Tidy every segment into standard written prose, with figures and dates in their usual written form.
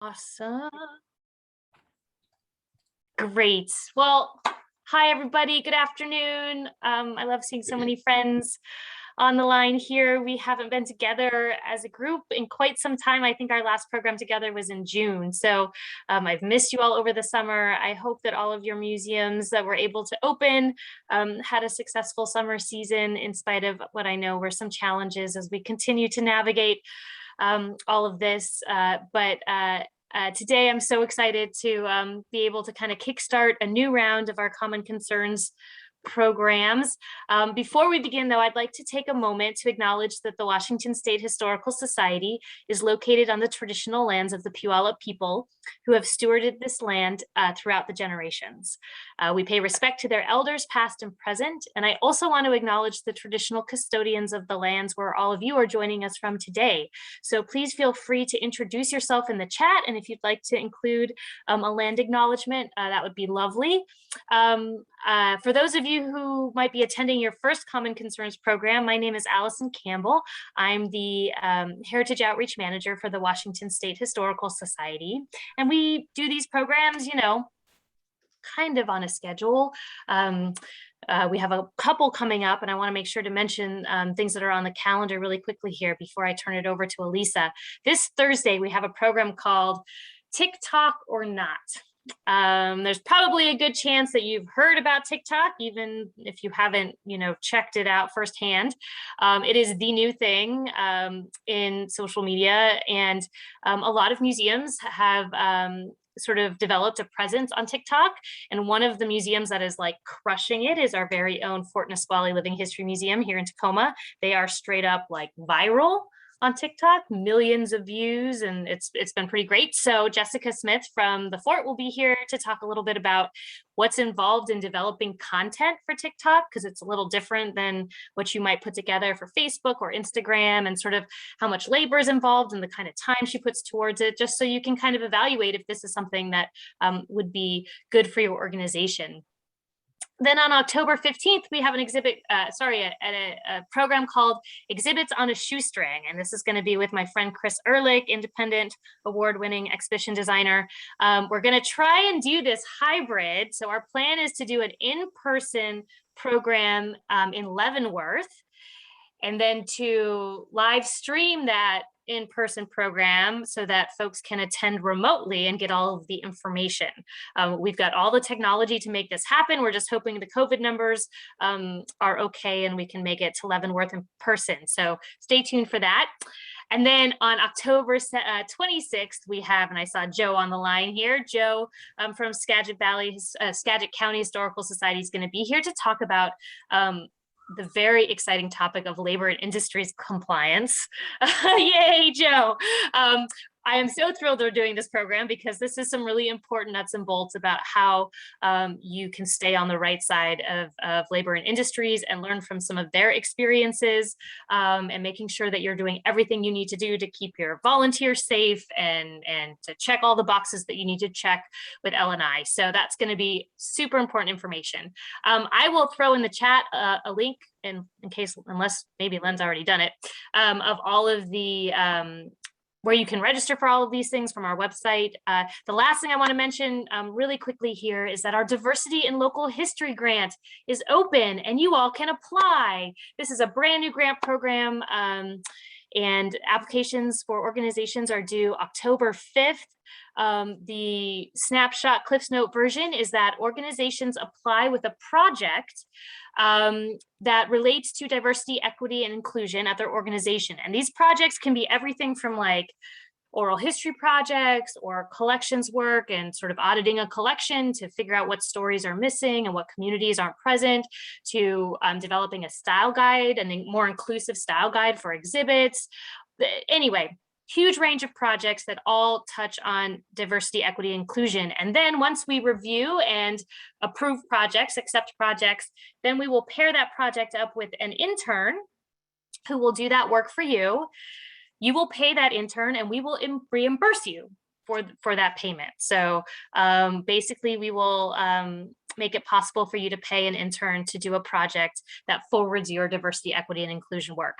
Awesome. Great. Well, hi, everybody. Good afternoon. I love seeing so many friends on the line here. We haven't been together as a group in quite some time. I think our last program together was in June. So I've missed you all over the summer. I hope that all of your museums that were able to open had a successful summer season in spite of what I know were some challenges as we continue to navigate all of this. Today, I'm so excited to be able to kind of kickstart a new round of our Common Concerns programs. Before we begin, though, I'd like to take a moment to acknowledge that the Washington State Historical Society is located on the traditional lands of the Puyallup people who have stewarded this land throughout the generations. We pay respect to their elders, past and present, and I also want to acknowledge the traditional custodians of the lands where all of you are joining us from today. So please feel free to introduce yourself in the chat, and if you'd like to include a land acknowledgement, that would be lovely. For those of you who might be attending your first Common Concerns program, my name is Allison Campbell. I'm the Heritage Outreach Manager for the Washington State Historical Society. And we do these programs, you know, kind of on a schedule. We have a couple coming up, and I want to make sure to mention things that are on the calendar really quickly here before I turn it over to Elisa. This Thursday, we have a program called TikTok or Not. There's probably a good chance that you've heard about TikTok, even if you haven't, checked it out firsthand. It is the new thing in social media, and a lot of museums have sort of developed a presence on TikTok. And one of the museums that is like crushing it is our very own Fort Nisqually Living History Museum here in Tacoma. They are straight up like viral on TikTok, millions of views, and it's been pretty great. So Jessica Smith from the Fort will be here to talk a little bit about what's involved in developing content for TikTok, because it's a little different than what you might put together for Facebook or Instagram, and sort of how much labor is involved and the kind of time she puts towards it, just so you can kind of evaluate if this is something that would be good for your organization. Then on October 15th, we have an a program called Exhibits on a Shoestring. And this is going to be with my friend Chris Ehrlich, independent award-winning exhibition designer. We're going to try and do this hybrid. So our plan is to do an in-person program in Leavenworth, and then to live stream that in-person program so that folks can attend remotely and get all of the information. We've got all the technology to make this happen. We're just hoping the COVID numbers are okay and we can make it to Leavenworth in person. So stay tuned for that. And then on October 26th, we have, and I saw Joe on the line here, Joe from Skagit County Historical Society is going to be here to talk about the very exciting topic of labor and industries compliance. Yay, Joe. I am so thrilled they're doing this program, because this is some really important nuts and bolts about how you can stay on the right side of labor and industries and learn from some of their experiences, and making sure that you're doing everything you need to do to keep your volunteers safe and to check all the boxes that you need to check with L&I. So that's going to be super important information. I will throw in the chat a link unless maybe Len's already done it, of all of the where you can register for all of these things from our website. The last thing I want to mention really quickly here is that our Diversity in Local History grant is open and you all can apply. This is a brand new grant program, and applications for organizations are due October 5th. The snapshot CliffsNote version is that organizations apply with a project that relates to diversity, equity, and inclusion at their organization. And these projects can be everything from like oral history projects or collections work and sort of auditing a collection to figure out what stories are missing and what communities aren't present, to developing a style guide and a more inclusive style guide for exhibits. Anyway, huge range of projects that all touch on diversity, equity, inclusion. And then once we review and approve projects, accept projects, then we will pair that project up with an intern who will do that work for you. You will pay that intern and we will reimburse you for that payment. So basically we will make it possible for you to pay an intern to do a project that forwards your diversity, equity, and inclusion work.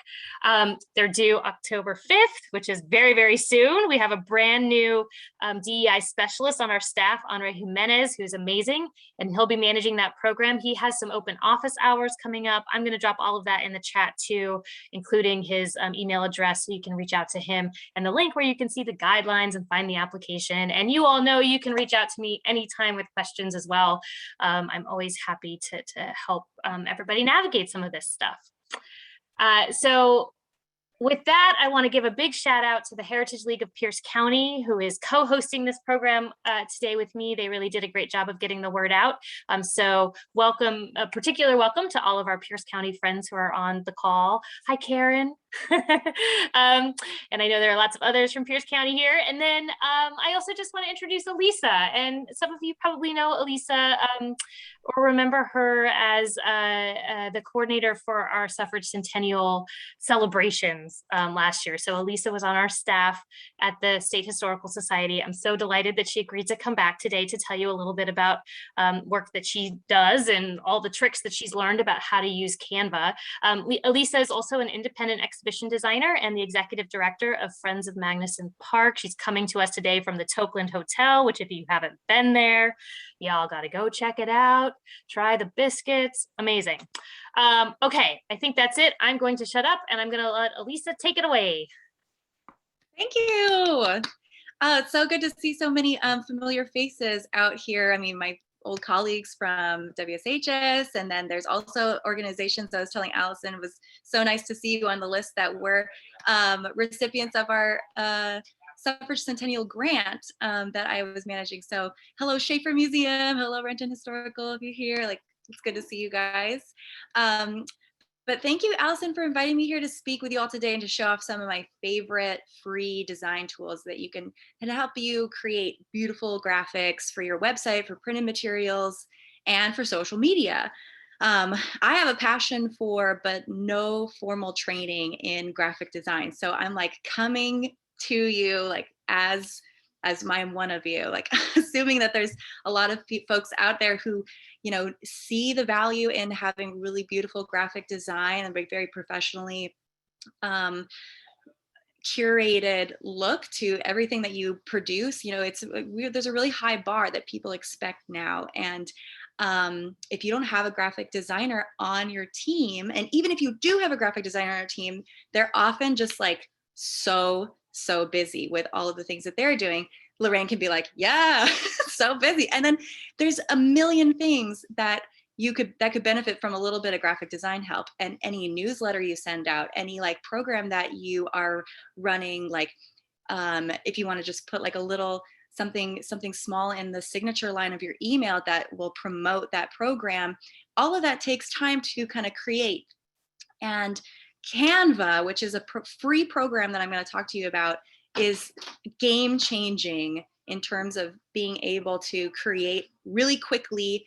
They're due October 5th, which is very, very soon. We have a brand new DEI specialist on our staff, Andre Jimenez, who's amazing, and he'll be managing that program. He has some open office hours coming up. I'm going to drop all of that in the chat too, including his email address, so you can reach out to him, and the link where you can see the guidelines and find the application. And you all know you can reach out to me anytime with questions as well. I'm always happy to help everybody navigate some of this stuff. So with that, I want to give a big shout out to the Heritage League of Pierce County, who is co-hosting this program today with me. They really did a great job of getting the word out. So welcome, a particular welcome to all of our Pierce County friends who are on the call. Hi, Karen. And I know there are lots of others from Pierce County here. And then I also just want to introduce Elisa. And some of you probably know Elisa or remember her as the coordinator for our suffrage centennial celebrations last year. So Elisa was on our staff at the State Historical Society. I'm so delighted that she agreed to come back today to tell you a little bit about work that she does and all the tricks that she's learned about how to use Canva. Elisa is also an independent exhibition designer and the executive director of Friends of Magnuson Park. She's coming to us today from the Tokeland Hotel, which if you haven't been there, y'all got to go check it out. Try the biscuits. Amazing. Okay, I think that's it. I'm going to shut up and I'm going to let Elisa take it away. Thank you. It's so good to see so many familiar faces out here. I mean, my old colleagues from WSHS, and then there's also organizations. I was telling Allison, it was so nice to see you on the list that were recipients of our Suffrage Centennial Grant that I was managing. So hello Schaefer Museum, hello Renton Historical, if you're here, like it's good to see you guys. But thank you, Allison, for inviting me here to speak with you all today and to show off some of my favorite free design tools that you can help you create beautiful graphics for your website, for printed materials, and for social media. I have a passion for, but no formal training in graphic design. So I'm like coming to you like as I'm one of you, like assuming that there's a lot of folks out there who, you know, see the value in having really beautiful graphic design and very professionally curated look to everything that you produce. You know, there's a really high bar that people expect now. And if you don't have a graphic designer on your team, and even if you do have a graphic designer on your team, they're often just like so busy with all of the things that they're doing. Lorraine can be like, yeah, so busy. And then there's a million things that could benefit from a little bit of graphic design help. And any newsletter you send out, any like program that you are running, like if you want to just put like a little something small in the signature line of your email that will promote that program, all of that takes time to kind of create. And Canva, which is a free program that I'm going to talk to you about, is game changing in terms of being able to create really quickly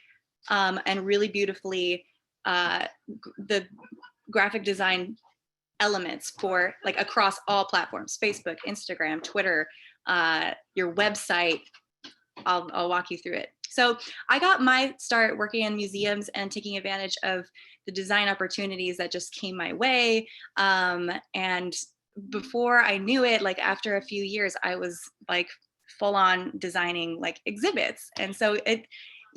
and really beautifully the graphic design elements for like across all platforms: Facebook, Instagram, Twitter, your website. I'll walk you through it. So I got my start working in museums and taking advantage of the design opportunities that just came my way. And before I knew it, like after a few years, I was like full on designing like exhibits. And so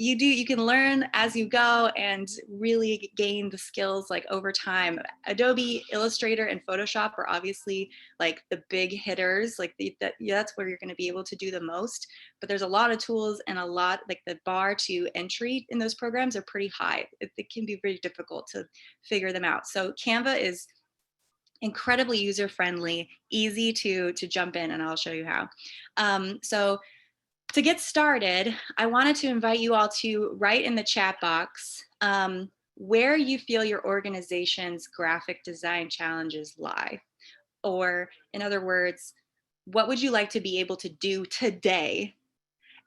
you can learn as you go and really gain the skills like over time. Adobe Illustrator and Photoshop are obviously like the big hitters, like that's where you're going to be able to do the most. But there's a lot of tools and a lot, like the bar to entry in those programs are pretty high. It can be very difficult to figure them out. So Canva is incredibly user-friendly, easy to jump in, and I'll show you how. So to get started, I wanted to invite you all to write in the chat box where you feel your organization's graphic design challenges lie. Or in other words, what would you like to be able to do today?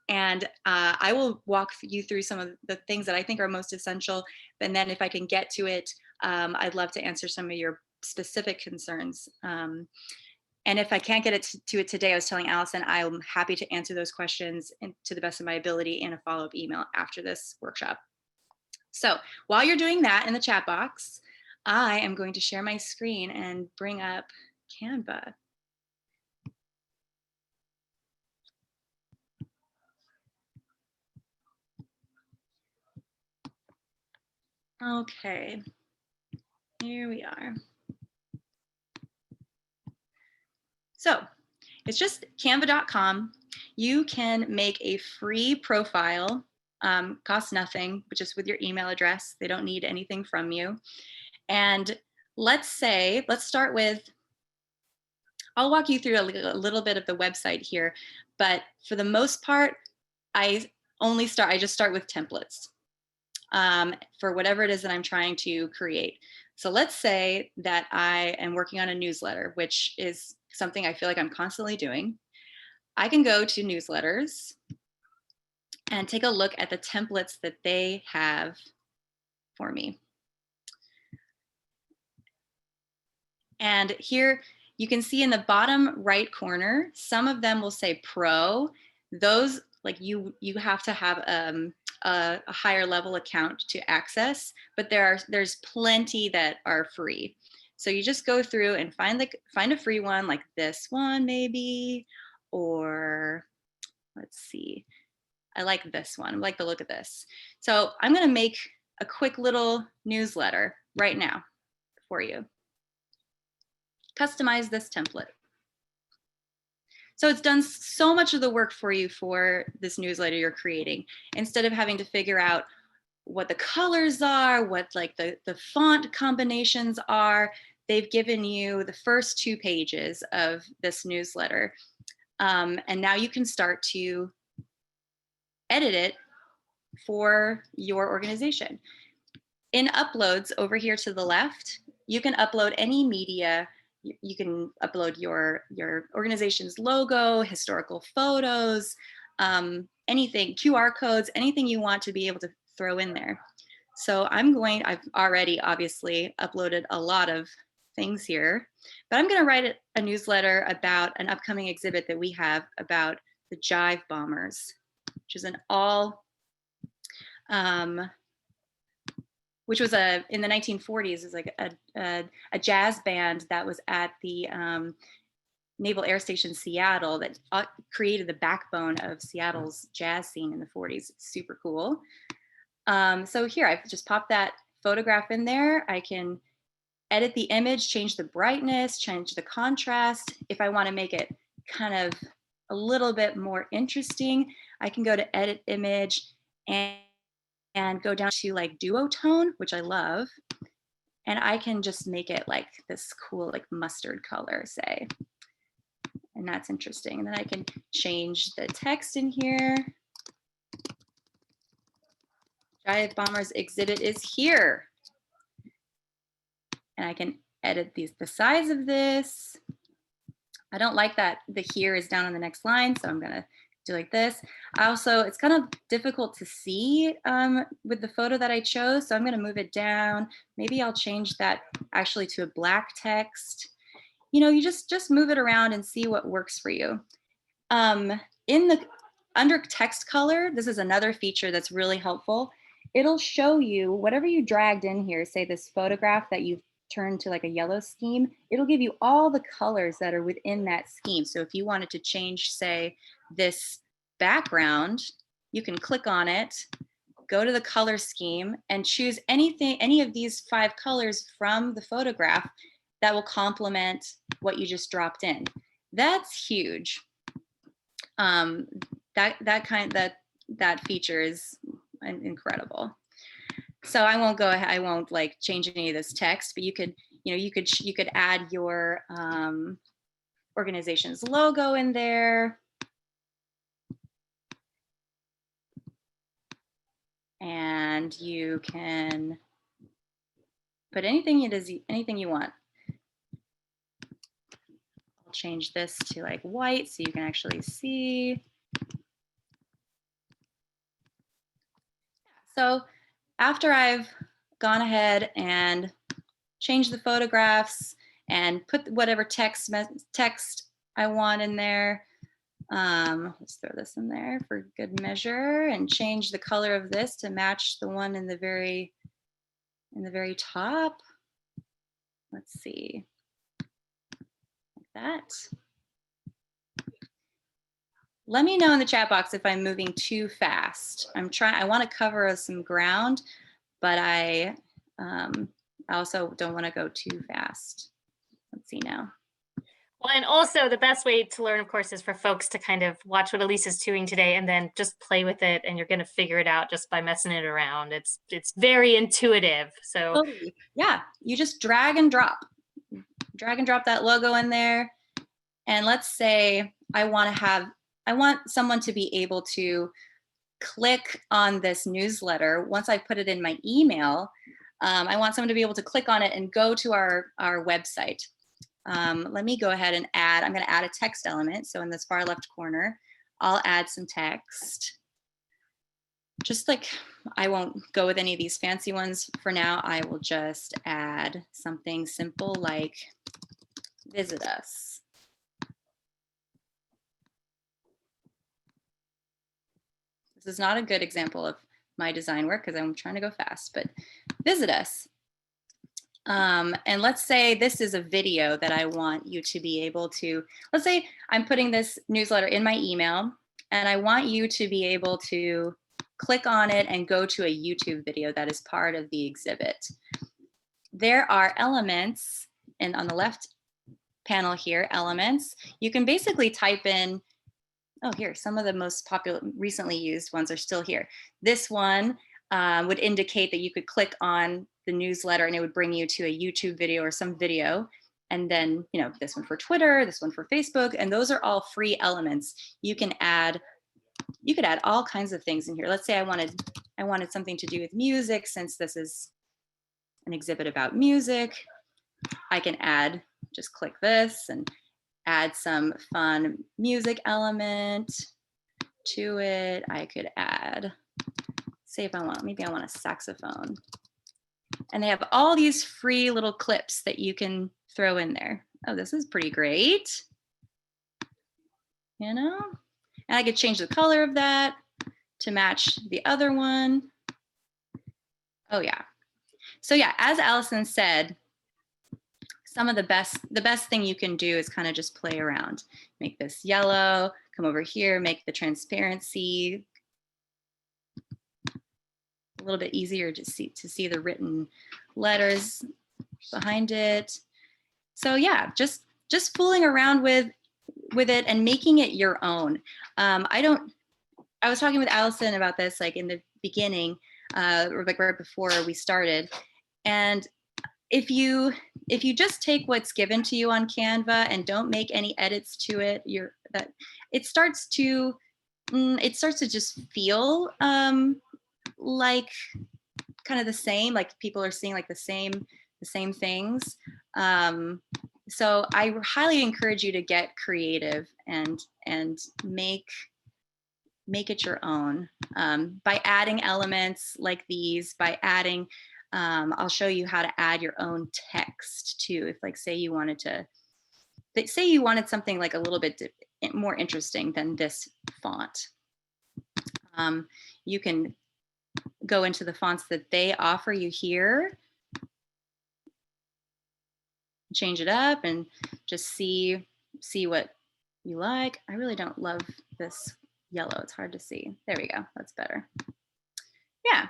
And I will walk you through some of the things that I think are most essential. And then if I can get to it, I'd love to answer some of your specific concerns. And if I can't get to it today, I was telling Allison, I'm happy to answer those questions to the best of my ability in a follow-up email after this workshop. So while you're doing that in the chat box, I am going to share my screen and bring up Canva. Okay, here we are. So it's just canva.com. You can make a free profile, costs nothing, but just with your email address. They don't need anything from you. And let's start with, I'll walk you through a little bit of the website here, but for the most part, I just start with templates for whatever it is that I'm trying to create. So let's say that I am working on a newsletter, which is something I feel like I'm constantly doing. I can go to newsletters and take a look at the templates that they have for me. And here you can see in the bottom right corner, some of them will say pro. Those, like you have to have a higher level account to access, but there's plenty that are free. So you just go through and find a free one, like this one maybe, or let's see. I like this one. I like the look of this. So I'm going to make a quick little newsletter right now for you. Customize this template. So it's done so much of the work for you for this newsletter you're creating. Instead of having to figure out what the colors are, what like the font combinations are, they've given you the first 2 pages of this newsletter. And now you can start to edit it for your organization. In uploads over here to the left, you can upload any media. You can upload your organization's logo, historical photos, anything, QR codes, anything you want to be able to throw in there. So I've already obviously uploaded a lot of things here, but I'm gonna write a newsletter about an upcoming exhibit that we have about the Jive Bombers, which is an all, which was in the 1940s, is like a jazz band that was at the Naval Air Station Seattle that created the backbone of Seattle's jazz scene in the 40s. It's super cool. So here, I've just popped that photograph in there. I can edit the image, change the brightness, change the contrast. If I want to make it kind of a little bit more interesting, I can go to edit image and go down to like duotone, which I love. And I can just make it like this cool, like mustard color, say. And that's interesting. And then I can change the text in here. Jive Bombers exhibit is here. And I can edit the size of this. I don't like that the here is down on the next line, so I'm gonna do like this. It's kind of difficult to see with the photo that I chose, so I'm gonna move it down. Maybe I'll change that actually to a black text. You know, you just move it around and see what works for you. Under text color, this is another feature that's really helpful. It'll show you whatever you dragged in here, say this photograph that you've turned to like a yellow scheme, it'll give you all the colors that are within that scheme. So if you wanted to change, say, this background, you can click on it, go to the color scheme, and choose any of these 5 colors from the photograph that will complement what you just dropped in. That's huge. That feature is incredible. So I won't like change any of this text, but you could add your organization's logo in there. And you can put anything you want. I'll change this to like white so you can actually see. So after I've gone ahead and changed the photographs and put whatever text I want in there, Let's throw this in there for good measure and change the color of this to match the one in the very top. Let's see, like that. Let me know in the chat box if I'm moving too fast. I want to cover some ground, but I also don't want to go too fast. Let's see now. Well, and also the best way to learn, of course, is for folks to kind of watch what Elise is doing today and then just play with it, and you're going to figure it out just by messing it around. It's very intuitive. So totally. Yeah, you just drag and drop that logo in there. And let's say I want someone to be able to click on this newsletter. Once I put it in my email, I want someone to be able to click on it and go to our website. Let me go ahead and I'm going to add a text element. So in this far left corner, I'll add some text. Just like, I won't go with any of these fancy ones for now. I will just add something simple like visit us. This is not a good example of my design work because I'm trying to go fast, but visit us. And let's say this is a video that I want you to be able to, let's say I'm putting this newsletter in my email and I want you to be able to click on it and go to a YouTube video that is part of the exhibit. There are elements, and on the left panel here, elements. You can basically type in, oh, here, some of the most popular, recently used ones are still here. This one would indicate that you could click on the newsletter and it would bring you to a YouTube video or some video. And then, you know, this one for Twitter, this one for Facebook, and those are all free elements. You could add all kinds of things in here. Let's say I wanted something to do with music, since this is an exhibit about music. I can just click this and add some fun music element to it. I could add, say if I want, maybe I want a saxophone. And they have all these free little clips that you can throw in there. Oh, this is pretty great. You know? And I could change the color of that to match the other one. Oh yeah. So yeah, as Allison said, some of the best thing you can do is kind of just play around. Make this yellow, come over here, make the transparency a little bit easier to see the written letters behind it. So yeah, just fooling around with it and making it your own. I was talking with Allison about this like in the beginning, or like right before we started. And if you just take what's given to you on Canva and don't make any edits to it, it starts to just feel like kind of the same, like people are seeing like the same things. So I highly encourage you to get creative and make it your own, by adding elements like these, by adding, I'll show you how to add your own text too. If like, say you wanted something like a little bit more interesting than this font. You can go into the fonts that they offer you here, change it up and just see what you like. I really don't love this yellow. It's hard to see. There we go. That's better. Yeah.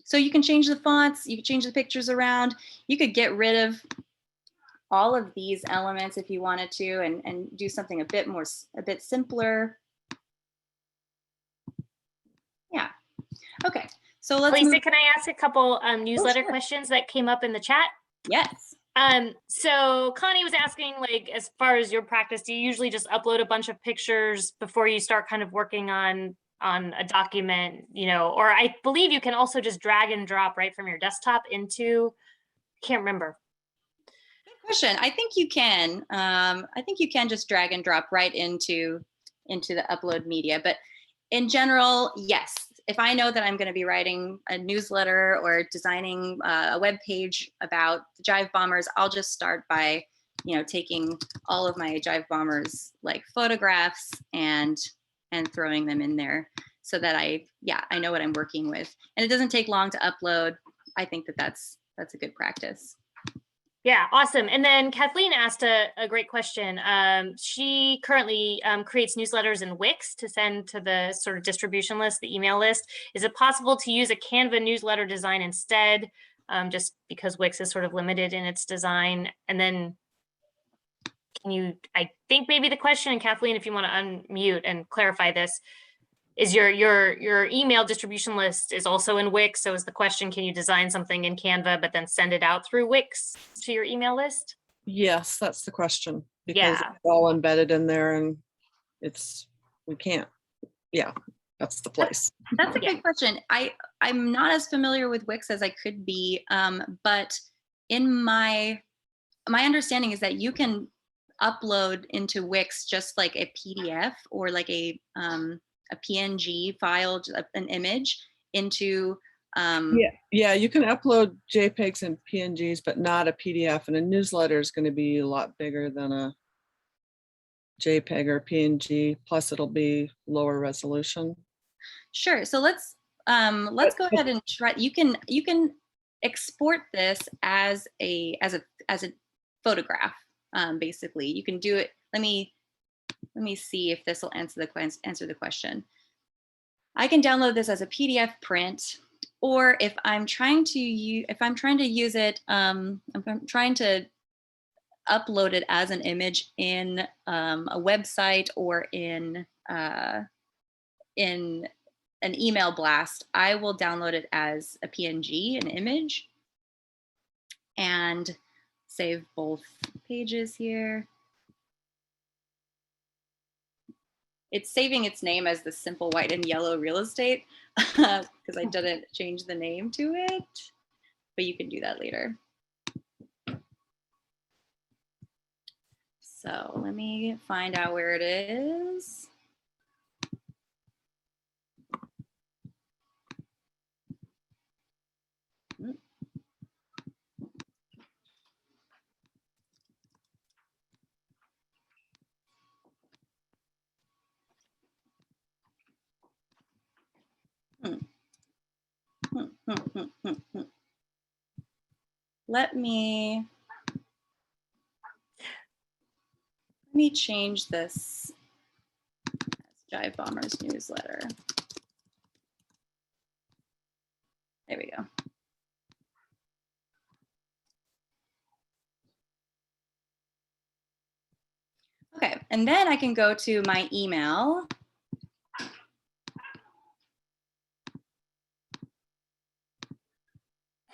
So you can change the fonts. You can change the pictures around. You could get rid of all of these elements if you wanted to and do something a bit simpler. Yeah. Okay. So let's Lisa, can I ask a couple newsletter sure. questions that came up in the chat? Yes. So Connie was asking, like, as far as your practice, do you usually just upload a bunch of pictures before you start kind of working on a document, you know, or I believe you can also just drag and drop right from your desktop into, can't remember. Good question. I think you can. I think you can just drag and drop right into the upload media, but in general, yes. If I know that I'm going to be writing a newsletter or designing a web page about the Jive Bombers, I'll just start by you know, taking all of my Jive Bombers like photographs and throwing them in there so that I know what I'm working with. And it doesn't take long to upload. I think that that's a good practice. Yeah, awesome. And then Kathleen asked a great question. She currently creates newsletters in Wix to send to the sort of distribution list, the email list. Is it possible to use a Canva newsletter design instead, just because Wix is sort of limited in its design? And then can you, I think maybe the question, and Kathleen, if you want to unmute and clarify this, is your email distribution list is also in Wix. So is the question, can you design something in Canva, but then send it out through Wix to your email list? Yes, that's the question, because Yeah. it's all embedded in there and we can't, that's the place. That's a good question. I'm not as familiar with Wix as I could be, but in my understanding is that you can upload into Wix just like a PDF or like a PNG file, an image into yeah, you can upload JPEGs and PNGs, but not a PDF, and a newsletter is going to be a lot bigger than a JPEG or PNG, plus it'll be lower resolution. Sure. So let's go ahead and try. You can export this as a photograph. Basically, you can do it. Let me see if this will answer the question. I can download this as a PDF print, or if I'm trying to use it, I'm trying to upload it as an image in a website or in an email blast, I will download it as a PNG, an image, and save both pages here. It's saving its name as the simple white and yellow real estate because I didn't change the name to it, but you can do that later. So let me find out where it is. Let me change this as Jive Bombers newsletter. There we go. Okay, and then I can go to my email.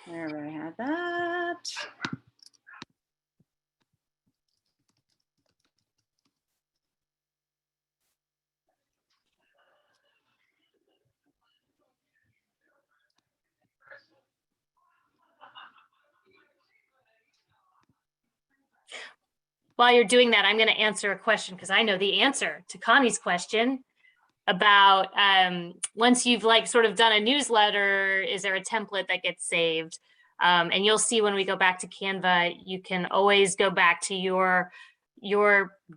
Wherever I had that. While you're doing that, I'm going to answer a question because I know the answer to Connie's question about once you've like sort of done a newsletter, is there a template that gets saved? And you'll see when we go back to Canva, you can always go back to your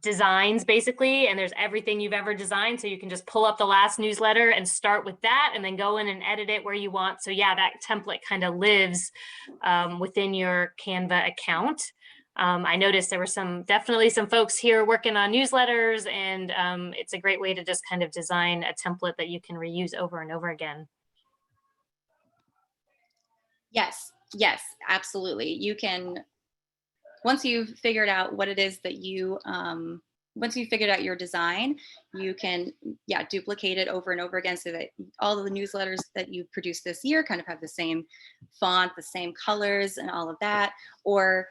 designs basically, and there's everything you've ever designed. So you can just pull up the last newsletter and start with that and then go in and edit it where you want. So yeah, that template kind of lives within your Canva account. I noticed there were definitely some folks here working on newsletters, and it's a great way to just kind of design a template that you can reuse over and over again. Yes, absolutely. You can, once you've figured out what it is that you, once you've figured out your design, you can, duplicate it over and over again so that all of the newsletters that you produce this year kind of have the same font, the same colors and all of that. Or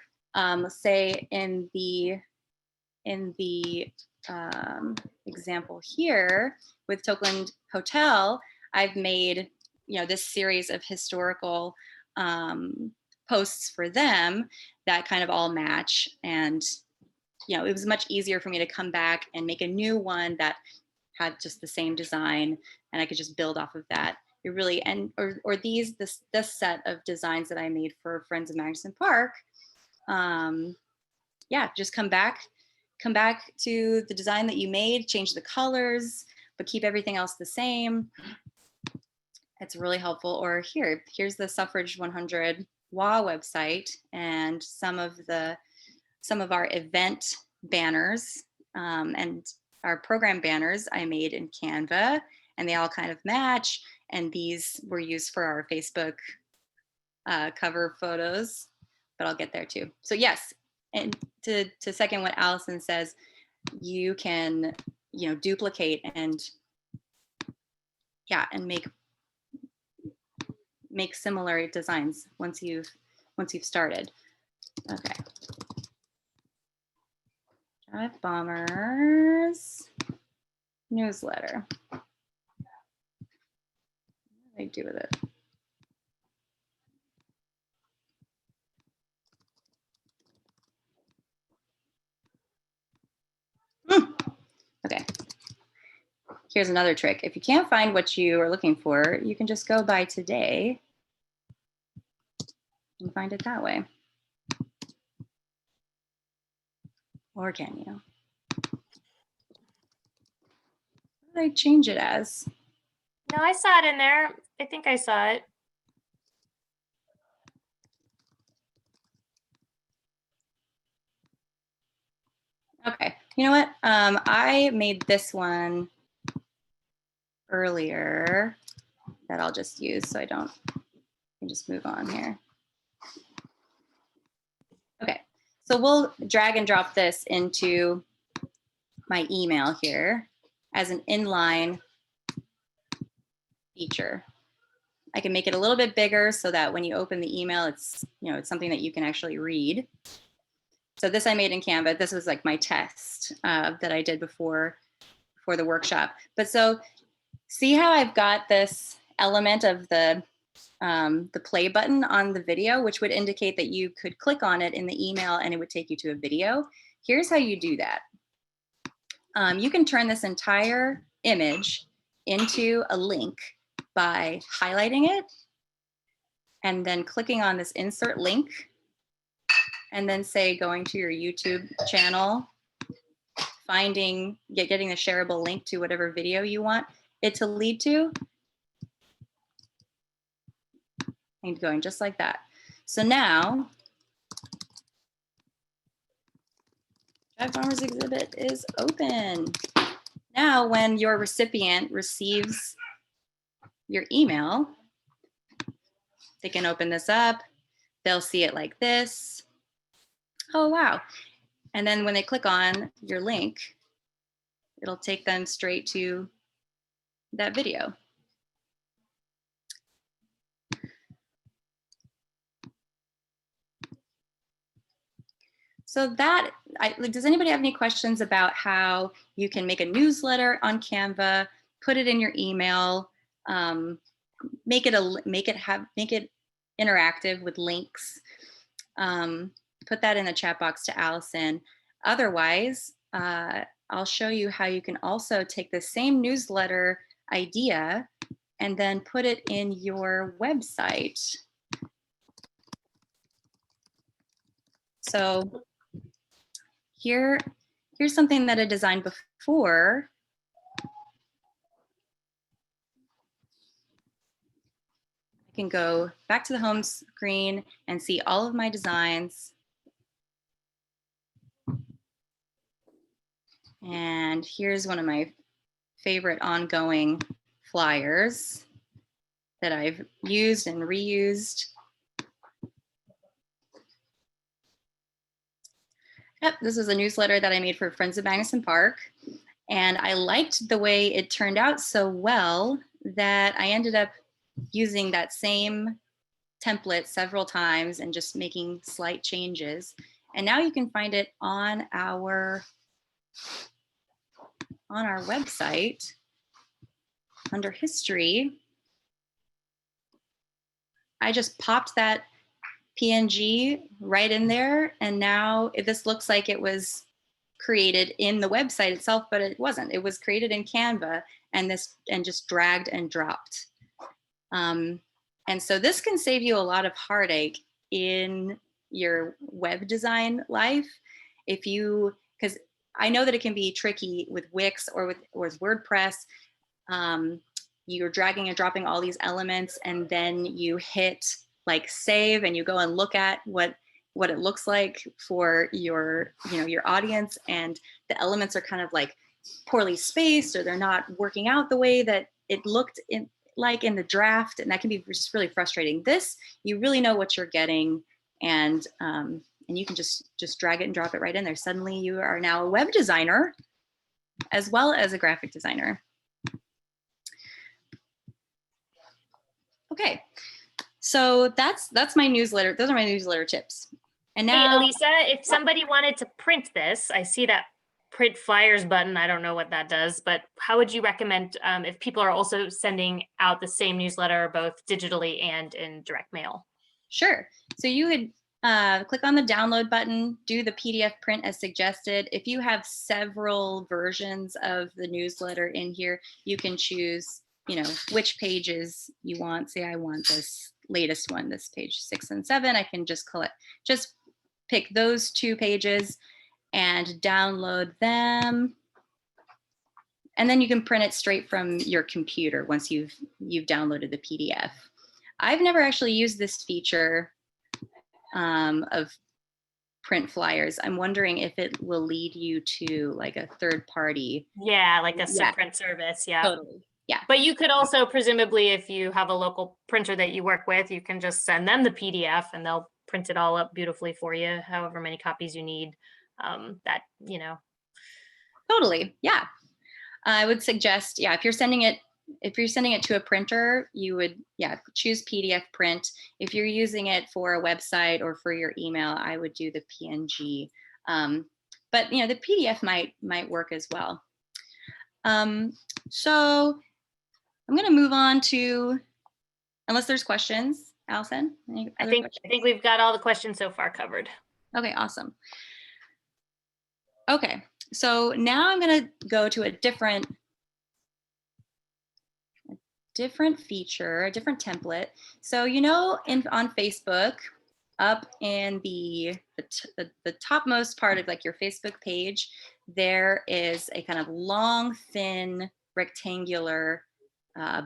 say in the example here with Tokeland Hotel, I've made, this series of historical posts for them that kind of all match. And, it was much easier for me to come back and make a new one that had just the same design, and I could just build off of that. It really, or this set of designs that I made for Friends of Magnuson Park, yeah, just come back to the design that you made, change the colors, but keep everything else the same. It's really helpful. Or here's the Suffrage 100 WA website and some of our event banners and our program banners I made in Canva, and they all kind of match. And these were used for our Facebook cover photos, but I'll get there too. So yes, and to second what Allison says, you can, duplicate and make similar designs once you've started. Okay. Drive Bombers newsletter. What do I do with it? Okay. Here's another trick. If you can't find what you are looking for, you can just go by today and find it that way. Or can you? What did I change it as? No, I saw it in there. I think I saw it. Okay, you know what? I made this one earlier that I'll just use so I can just move on here. Okay, so we'll drag and drop this into my email here as an inline feature. I can make it a little bit bigger so that when you open the email, it's something that you can actually read. So this I made in Canva. This was like my test that I did before the workshop. But so see how I've got this element of the play button on the video, which would indicate that you could click on it in the email and it would take you to a video. Here's how you do that. You can turn this entire image into a link by highlighting it and then clicking on this insert link, and then say going to your YouTube channel, getting the shareable link to whatever video you want it to lead to, and going just like that. So now, Drive Bombers exhibit is open. Now, when your recipient receives your email, they can open this up. They'll see it like this. Oh, wow. And then when they click on your link, it'll take them straight to that video. So does anybody have any questions about how you can make a newsletter on Canva, put it in your email, make it interactive with links? Put that in the chat box to Allison. Otherwise, I'll show you how you can also take the same newsletter idea and then put it in your website. So here's something that I designed before. I can go back to the home screen and see all of my designs. And here's one of my favorite ongoing flyers that I've used and reused. Yep, this is a newsletter that I made for Friends of Magnuson Park. And I liked the way it turned out so well that I ended up using that same template several times and just making slight changes. And now you can find it on our website under history. I just popped that PNG right in there, and now this looks like it was created in the website itself, but it wasn't. It was created in Canva and just dragged and dropped. And so this can save you a lot of heartache in your web design life. If you, because I know that it can be tricky with Wix or with WordPress. You're dragging and dropping all these elements, and then you hit like save, and you go and look at what it looks like for your, your audience, and the elements are kind of like poorly spaced, or they're not working out the way that it looked in the draft, and that can be just really frustrating. This, you really know what you're getting, and you can just drag it and drop it right in there. Suddenly you are now a web designer as well as a graphic designer. Okay, so that's my newsletter. Those are my newsletter tips. And now, hey, Elisa, if somebody wanted to print this, I see that print flyers button. I don't know what that does, but how would you recommend if people are also sending out the same newsletter, both digitally and in direct mail? Sure. So you would click on the download button, do the PDF print as suggested. If you have several versions of the newsletter in here, you can choose, which pages you want. Say I want this latest one, this page 6 and 7. I can just pick those 2 pages and download them. And then you can print it straight from your computer once you've downloaded the PDF. I've never actually used this feature of print flyers. I'm wondering if it will lead you to like a third party. Yeah, like a print service. Yeah. Totally. Yeah. But you could also, presumably, if you have a local printer that you work with, you can just send them the PDF and they'll print it all up beautifully for you, however many copies you need. Totally. Yeah. I would suggest, if you're sending it to a printer, you would, choose PDF print. If you're using it for a website or for your email, I would do the PNG. But the PDF might work as well. So I'm going to move on to, unless there's questions, Allison. I think we've got all the questions so far covered. Okay, awesome. Okay, so now I'm going to go to a different feature, a different template. So on Facebook, up in the topmost part of like your Facebook page, there is a kind of long, thin, rectangular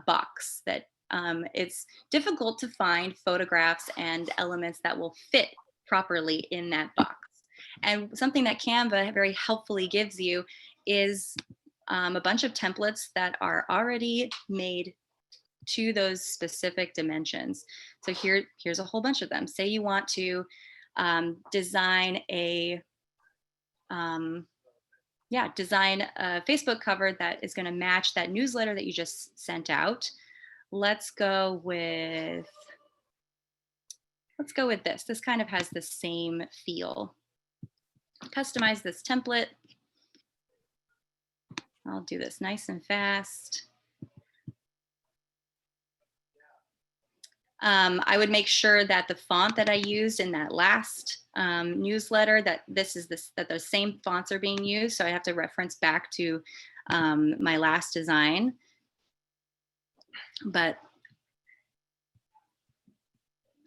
box that it's difficult to find photographs and elements that will fit properly in that box. And something that Canva very helpfully gives you is a bunch of templates that are already made to those specific dimensions. So here's a whole bunch of them. Say you want to design a Facebook cover that is going to match that newsletter that you just sent out. Let's go with this. This kind of has the same feel. Customize this template. I'll do this nice and fast. I would make sure that the font that I used in that last newsletter, that those same fonts are being used. So I have to reference back to my last design. But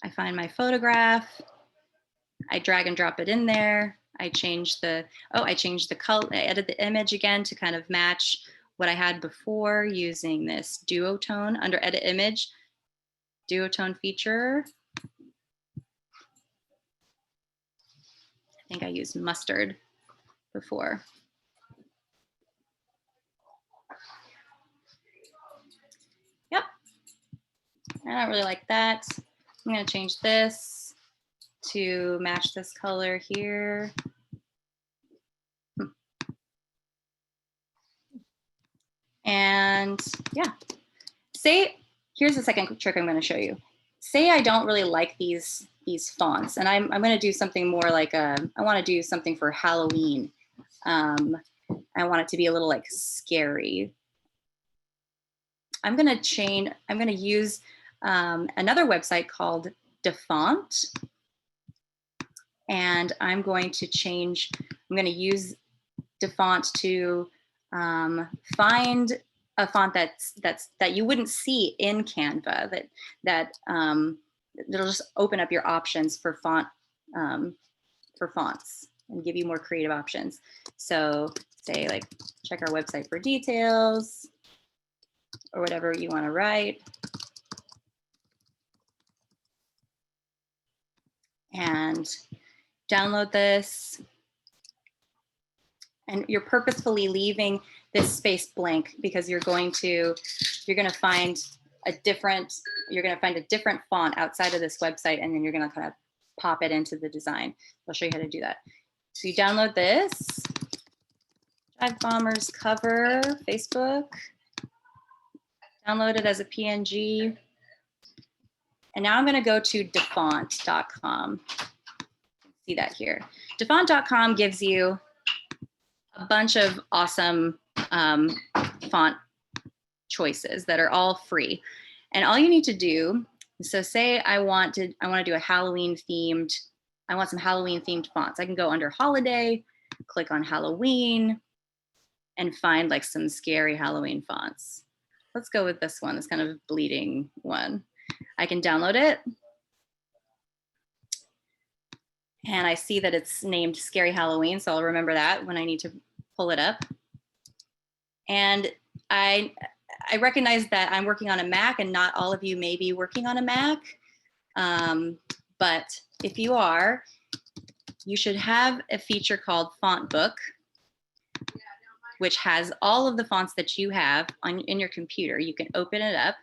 I find my photograph, I drag and drop it in there. I change the color, I edit the image again to kind of match what I had before using this duotone under edit image. Duotone feature. I think I used mustard before. Yep. I don't really like that. I'm going to change this to match this color here. And yeah, here's the second trick I'm going to show you. Say I don't really like these fonts, and I'm going to do something more like I want to do something for Halloween. I want it to be a little like scary. I'm going to use another website called Defont, and I'm going to use Defont to find a font that you wouldn't see in Canva, that'll just open up your options for fonts. and give you more creative options. So say like, check our website for details or whatever you want to write. And download this. And you're purposefully leaving this space blank because you're going to find a different font outside of this website, and then you're going to kind of pop it into the design. I'll show you how to do that. So you download this, Jive Bombers cover, Facebook, download it as a PNG. And now I'm going to go to Dafontcom. See that here. Dafontcom gives you a bunch of awesome font choices that are all free. And all you need to do, so say I want to do a Halloween themed, I want some Halloween themed fonts. I can go under holiday, click on Halloween, and find like some scary Halloween fonts. Let's go with this one, this kind of bleeding one. I can download it. And I see that it's named Scary Halloween, so I'll remember that when I need to pull it up. And I recognize that I'm working on a Mac, and not all of you may be working on a Mac. But if you are, you should have a feature called Fontbook, which has all of the fonts that you have in your computer. You can open it up.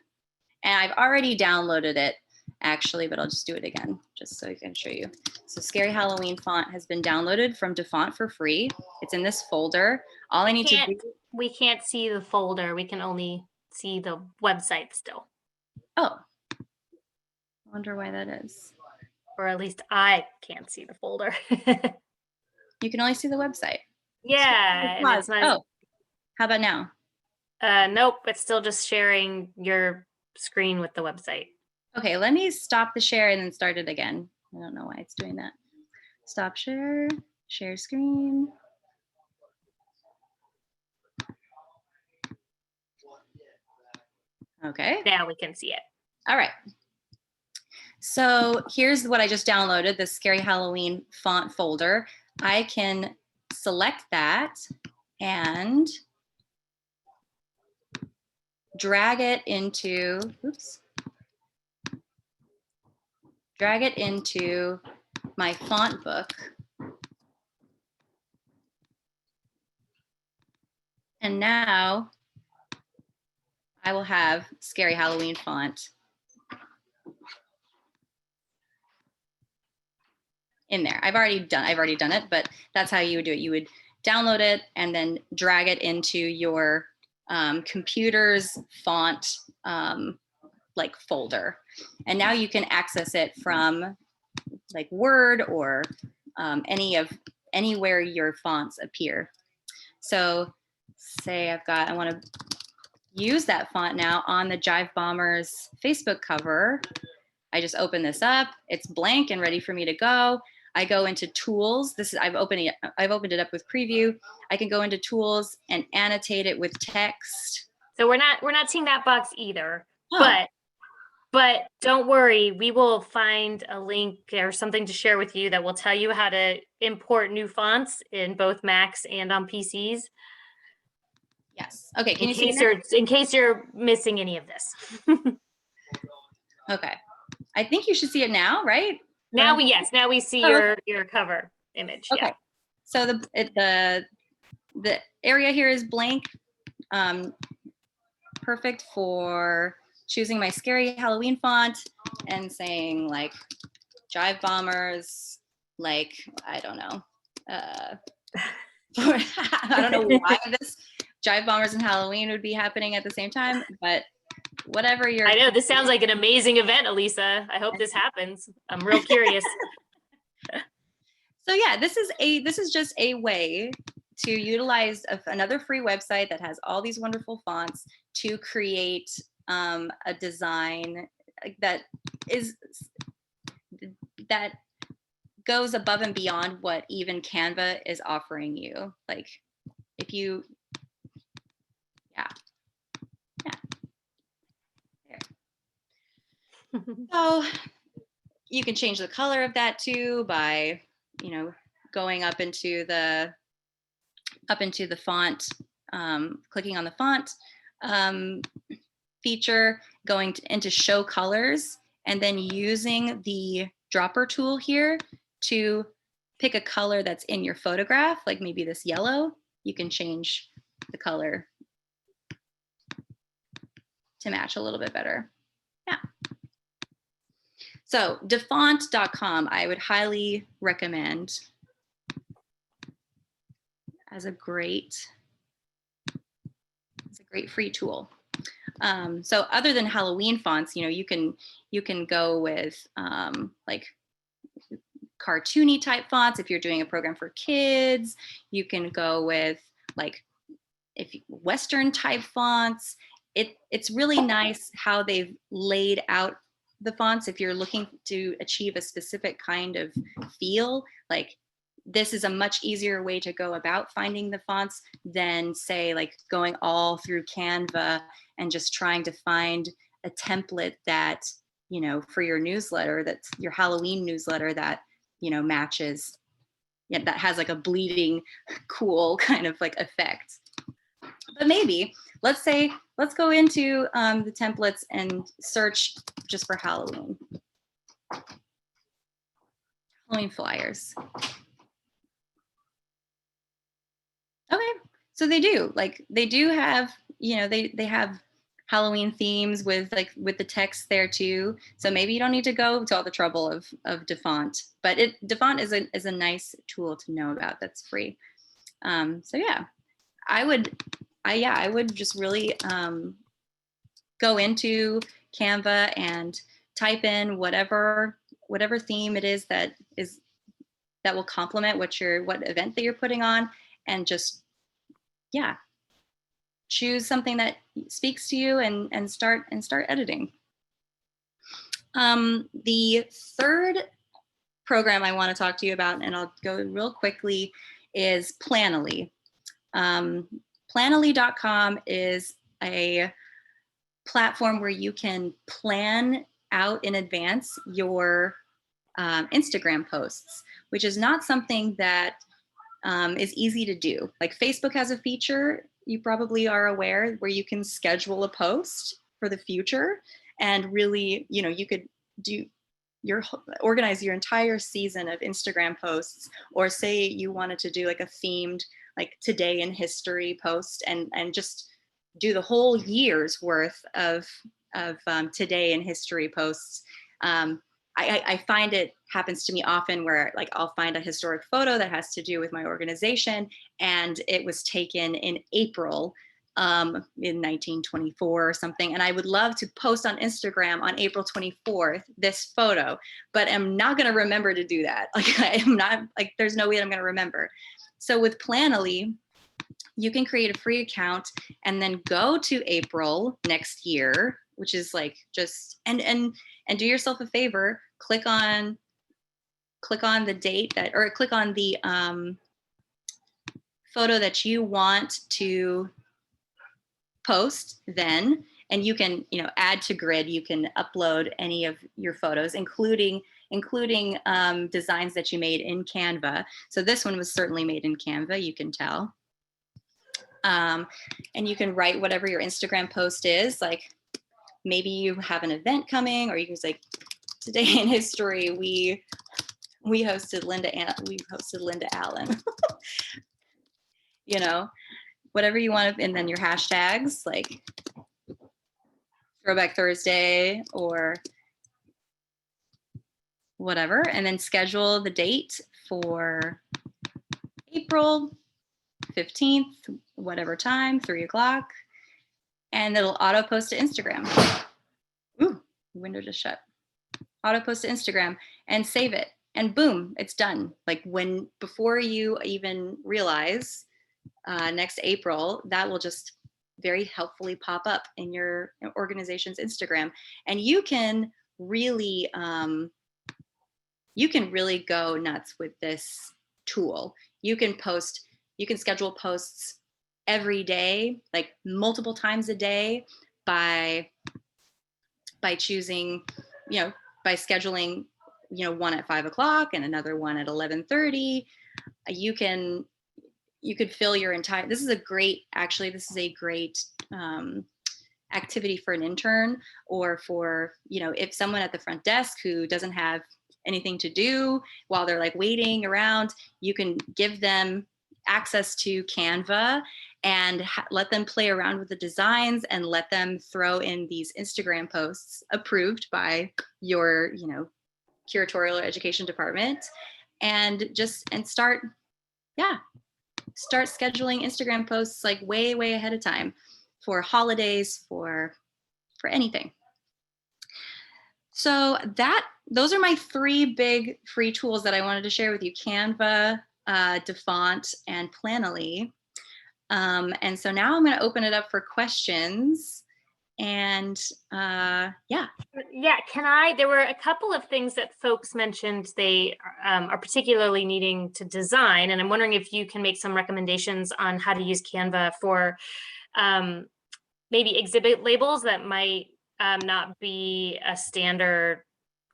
And I've already downloaded it, actually, but I'll just do it again, just so I can show you. So Scary Halloween font has been downloaded from Defont for free. It's in this folder. All I need to do. We can't see the folder. We can only see the website still. Oh, I wonder why that is. Or at least I can't see the folder. You can only see the website. Yeah. And it's not, oh, how about now? Nope, it's still just sharing your screen with the website. Okay, let me stop the share and then start it again. I don't know why it's doing that. Stop share, share screen. Okay. Now we can see it. All right. So here's what I just downloaded, the Scary Halloween font folder. I can select that and drag it into, drag it into my font book. And now I will have Scary Halloween font in there. I've already done it, but that's how you would do it. You would download it and then drag it into your computer's font like folder. And now you can access it from like Word or anywhere your fonts appear. So say I want to use that font now on the Jive Bombers Facebook cover. I just open this up. It's blank and ready for me to go. I go into tools. I've opened it up with preview. I can go into tools and annotate it with text. So we're not seeing that box either. Oh. But don't worry, we will find a link or something to share with you that will tell you how to import new fonts in both Macs and on PCs. Yes. Okay. Can you see it now? In case you're missing any of this. Okay. I think you should see it now, right? Now we see your cover image. Okay. Yeah. So the area here is blank. Perfect for choosing my Scary Halloween font and saying like Jive Bombers, like, I don't know. I don't know why this Jive Bombers and Halloween would be happening at the same time, but whatever you're. I know this sounds like an amazing event, Elisa. I hope this happens. I'm real curious. So yeah, this is just a way to utilize another free website that has all these wonderful fonts to create a design that goes above and beyond what even Canva is offering you. Like if you, yeah. There. So you can change the color of that too by, going up into the font, clicking on the font feature, going into show colors, and then using the dropper tool here to pick a color that's in your photograph, like maybe this yellow. You can change the color to match a little bit better. Yeah. So Dafontcom, I would highly recommend as a great free tool. So other than Halloween fonts, you know, you can go with like cartoony type fonts. If you're doing a program for kids, you can go with like Western type fonts. It's really nice how they've laid out the fonts. If you're looking to achieve a specific kind of feel, like this is a much easier way to go about finding the fonts than say like going all through Canva and just trying to find a template that, you know, for your newsletter, that's your Halloween newsletter that, you know, matches, yeah, that has like a bleeding cool kind of like effect. But maybe let's go into the templates and search just for Halloween flyers. Okay, so they do have, you know, they have Halloween themes with the text there too. So maybe you don't need to go to all the trouble of Defont, but Defont is a nice tool to know about that's free. So yeah, I would just really go into Canva and type in whatever theme it is that will complement what event that you're putting on, and just, yeah, choose something that speaks to you and start editing. The third program I want to talk to you about, and I'll go real quickly, is Planoly. Planoly.com is a platform where you can plan out in advance your Instagram posts, which is not something that is easy to do. Like Facebook has a feature, you probably are aware, where you can schedule a post for the future, and really, you know, you could organize your entire season of Instagram posts, or say you wanted to do like a themed, like today in history post, and just do the whole year's worth of today in history posts. I find it happens to me often where like I'll find a historic photo that has to do with my organization, and it was taken in April in 1924 or something, and I would love to post on Instagram on April 24th this photo, but I'm not going to remember to do that. Like I'm not, like, there's no way that I'm going to remember. So with Planoly, you can create a free account and then go to April next year, which is like just and do yourself a favor, click on the date that, or click on the photo that you want to post then, and you can, you know, add to grid. You can upload any of your photos, including designs that you made in Canva. So this one was certainly made in Canva, you can tell. And you can write whatever your Instagram post is. Like maybe you have an event coming, or you can say, today in history, we hosted Linda Allen. You know, whatever you want, and then your hashtags like Throwback Thursday or whatever, and then schedule the date for April 15th, whatever time, 3 o'clock, and it'll auto post to Instagram. Ooh, window just shut. Auto post to Instagram and save it, and boom, it's done. Like before you even realize next April, that will just very helpfully pop up in your organization's Instagram, and you can really go nuts with this tool. You can schedule posts every day, like multiple times a day, by choosing, you know, by scheduling, you know, one at 5 o'clock and another one at 11:30. you could fill your entire, this is a great activity for an intern, or for, if someone at the front desk who doesn't have anything to do while they're like waiting around, you can give them access to Canva and let them play around with the designs, and let them throw in these Instagram posts approved by your, curatorial or education department, and start scheduling Instagram posts like way ahead of time, for holidays, for anything. So those are my 3 big free tools that I wanted to share with you: Canva, Defont, and Planoly. And so now I'm going to open it up for questions. And Yeah, there were a couple of things that folks mentioned they are particularly needing to design, and I'm wondering if you can make some recommendations on how to use Canva for maybe exhibit labels that might not be a standard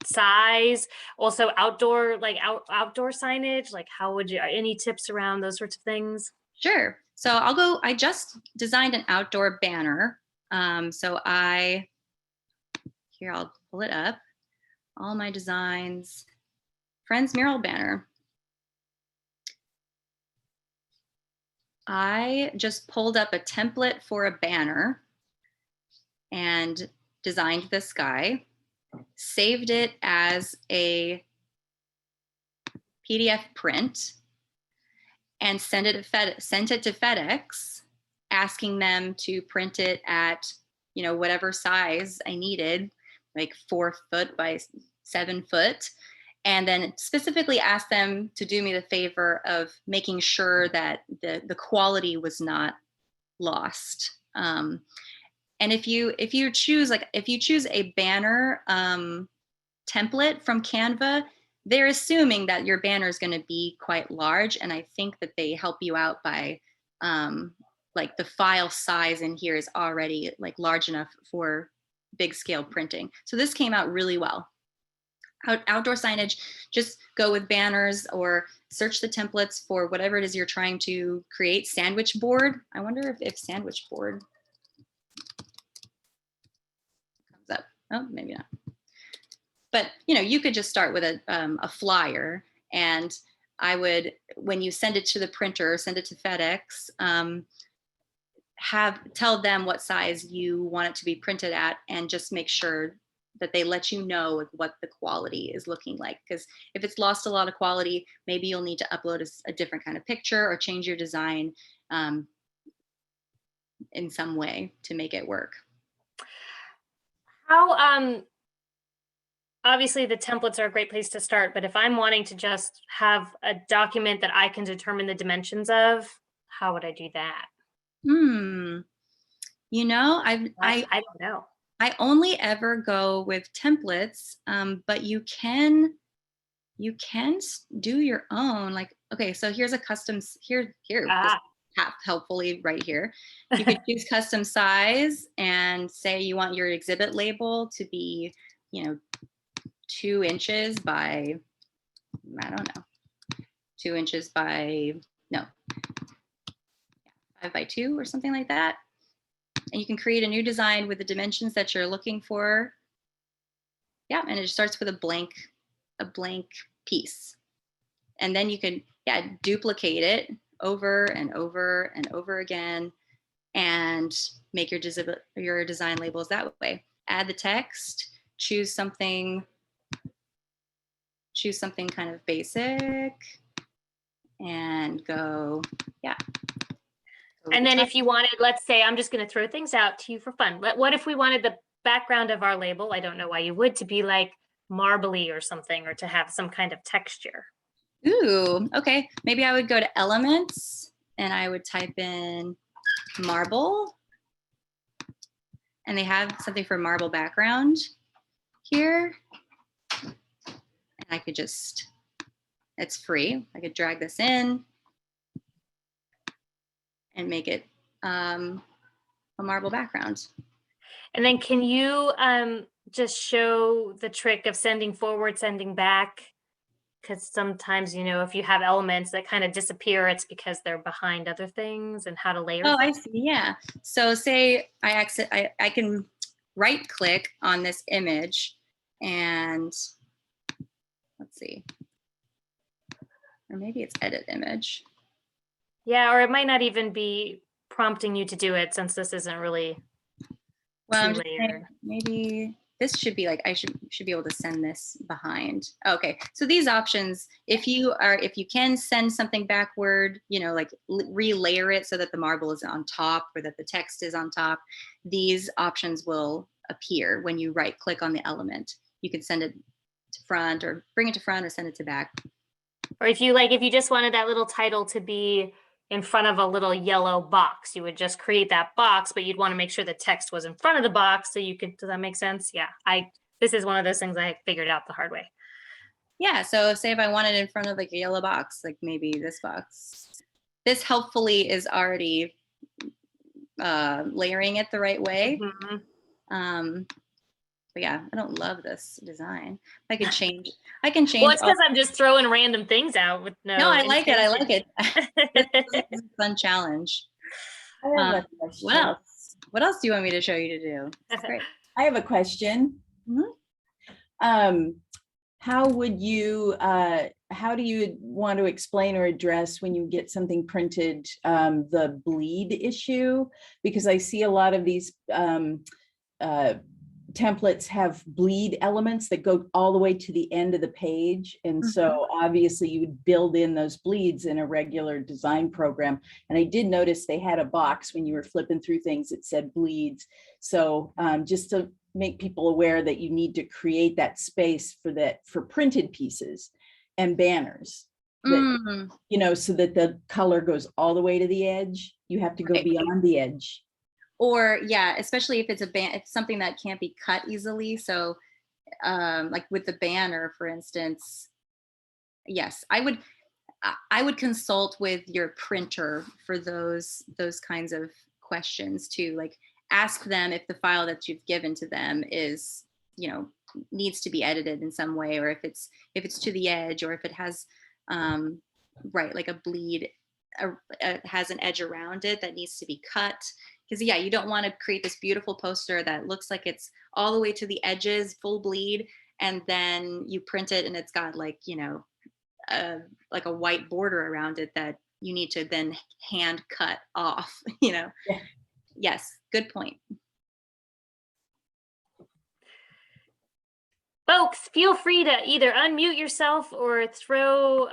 size. Also outdoor signage, like how would you, any tips around those sorts of things? Sure. So I just designed an outdoor banner. So I'll pull it up. All my designs, Friends mural banner. I just pulled up a template for a banner and designed this guy, saved it as a PDF print, and sent it to FedEx, asking them to print it at, whatever size I needed, like 4 foot by 7 foot. And then specifically asked them to do me the favor of making sure that the quality was not lost. And if you choose a banner template from Canva, they're assuming that your banner is going to be quite large, and I think that they help you out by like the file size in here is already like large enough for big scale printing. So this came out really well. Outdoor signage, just go with banners or search the templates for whatever it is you're trying to create. Sandwich board. I wonder if sandwich board comes up. Oh, maybe not. But you could just start with a flyer, and I would, when you send it to the printer, send it to FedEx, tell them what size you want it to be printed at, and just make sure that they let you know what the quality is looking like. Because if it's lost a lot of quality, maybe you'll need to upload a different kind of picture or change your design in some way to make it work. How obviously the templates are a great place to start, but if I'm wanting to just have a document that I can determine the dimensions of, how would I do that? I don't know. I only ever go with templates, but you can do your own. Like, okay, so here's a custom helpfully right here. You could choose custom size and say you want your exhibit label to be, 2 inches by, I don't know, 2 inches by, no, 5 by 2 or something like that. And you can create a new design with the dimensions that you're looking for. Yeah, and it starts with a blank piece. And then you can, duplicate it over and over and over again and make your design labels that way. Add the text, choose something kind of basic, and go, And then if you wanted, let's say, I'm just going to throw things out to you for fun. What if we wanted the background of our label, I don't know why you would, to be like marbly or something, or to have some kind of texture? Ooh, okay. Maybe I would go to Elements and I would type in marble. And they have something for marble background here. And I could just, it's free. I could drag this in and make it a marble background. And then can you just show the trick of sending forward, sending back because sometimes, you know, if you have elements that kind of disappear, it's because they're behind other things, and how to layer Oh, I things. see. Yeah. So say I can right click on this image and let's see, or maybe it's edit image. Yeah, or it might not even be prompting you to do it, since this isn't really Well, I'm just two-layered. saying, maybe this should be like, I should be able to send this behind. Okay, so these options, if you can send something backward, you know, like relayer it so that the marble is on top or that the text is on top, these options will appear when you right click on the element. You can send it to front or bring it to front or send it to back. Or if you just wanted that little title to be in front of a little yellow box, you would just create that box, but you'd want to make sure the text was in front of the box so you could, does that make sense? Yeah, this is one of those things I figured out the hard way. Yeah, so say if I want it in front of like a yellow box, like maybe this box, this helpfully is already layering it the right way. Mm-hmm. But yeah, I don't love this design. I can change. Well, it's because I'm just throwing random things out with no. No, I like it. I like it. This is a fun challenge. I have a question. What else? What else do you want me to show you to do? That's great. I have a question. How would you, how do you want to explain or address when you get something printed, the bleed issue? Because I see a lot of these templates have bleed elements that go all the way to the end of the page. And so obviously you would build in those bleeds in a regular design program. And I did notice they had a box when you were flipping through things that said bleeds. So just to make people aware that you need to create that space for printed pieces and banners, that, you know, so that the color goes all the way to the edge. You have to go beyond the edge. Or yeah, especially if it's something that can't be cut easily. So like with the banner, for instance, yes, I would consult with your printer for those kinds of questions too. Like ask them if the file that you've given to them is, you know, needs to be edited in some way, or if it's to the edge, or if it has right, like a bleed has an edge around it that needs to be cut. Because yeah, you don't want to create this beautiful poster that looks like it's all the way to the edges, full bleed, and then you print it and it's got like, you know, like a white border around it that you need to then hand cut off, you know. Yeah. Yes, good point. Folks, feel free to either unmute yourself or throw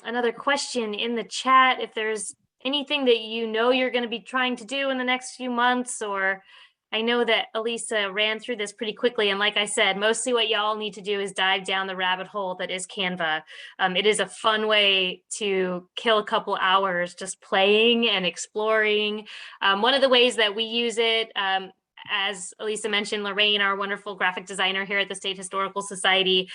another question in the chat if there's anything that you know you're going to be trying to do in the next few months. Or I know that Elisa ran through this pretty quickly, and like I said, mostly what y'all need to do is dive down the rabbit hole that is Canva. It is a fun way to kill a couple hours just playing and exploring. One of the ways that we use it, as Elisa mentioned, Lorraine, our wonderful graphic designer here at the State Historical Society,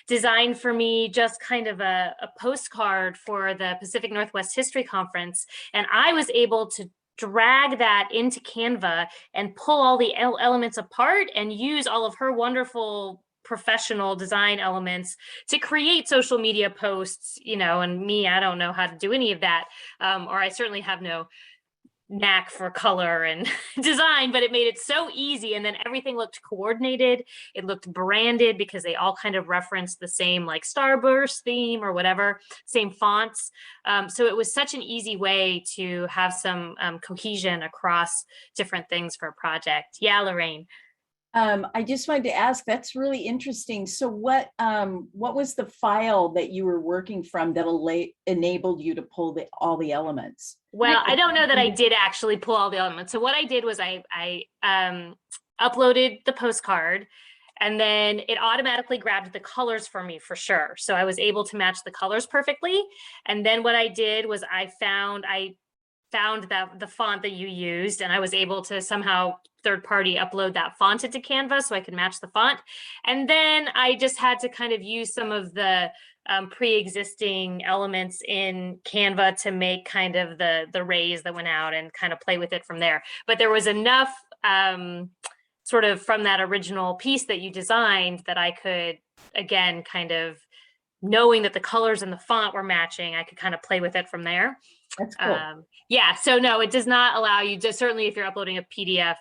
designed for me just kind of a postcard for the Pacific Northwest History Conference. And I was able to drag that into Canva and pull all the elements apart and use all of her wonderful professional design elements to create social media posts, you know. And me, I don't know how to do any of that, or I certainly have no knack for color and design, but it made it so easy. And then everything looked coordinated. It looked branded because they all kind of referenced the same like Starburst theme or whatever, same fonts. So it was such an easy way to have some cohesion across different things for a project. Yeah, Lorraine. I just wanted to ask, that's really interesting. So what was the file that you were working from that enabled you to pull all the elements? Well, I don't know that I did actually pull all the elements. So what I did was I uploaded the postcard, and then it automatically grabbed the colors for me for sure. So I was able to match the colors perfectly. And then what I did was I found that the font that you used, and I was able to somehow third party upload that font into Canva so I could match the font. And then I just had to kind of use some of the pre-existing elements in Canva to make kind of the rays that went out and kind of play with it from there. But there was enough sort of from that original piece that you designed that I could, again, kind of knowing that the colors and the font were matching, I could kind of play with it from there. That's cool. Yeah, so no, it does not allow you to, certainly if you're uploading a PDF,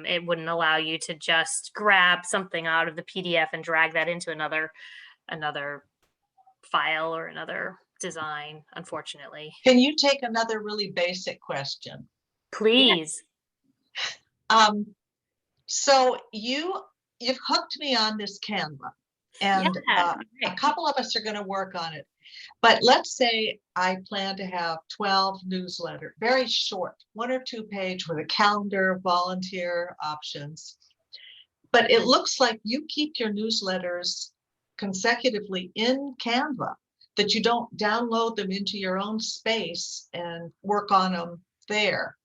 it wouldn't allow you to just grab something out of the PDF and drag that into another file or another design, unfortunately. Can you take another really basic question? Please. So you've hooked me on this Canva, and Yeah, a couple of us are going to work on it. But let's say I plan to have 12 newsletter, very short, 1 or 2 page with a calendar, volunteer options. But it looks like you keep your newsletters consecutively in Canva, that you don't download them into your own space and work on them there.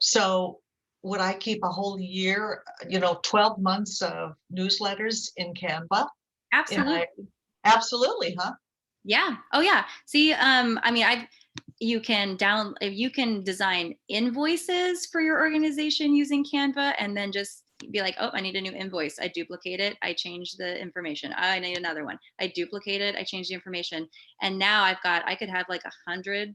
So would I keep a whole year, 12 months of newsletters in Canva? Absolutely. Absolutely, huh? Yeah. Oh yeah. See, I mean, you can design invoices for your organization using Canva, and then just be like, oh, I need a new invoice. I duplicate it. I change the information. I need another one. I duplicate it. I change the information. And now I could have like 100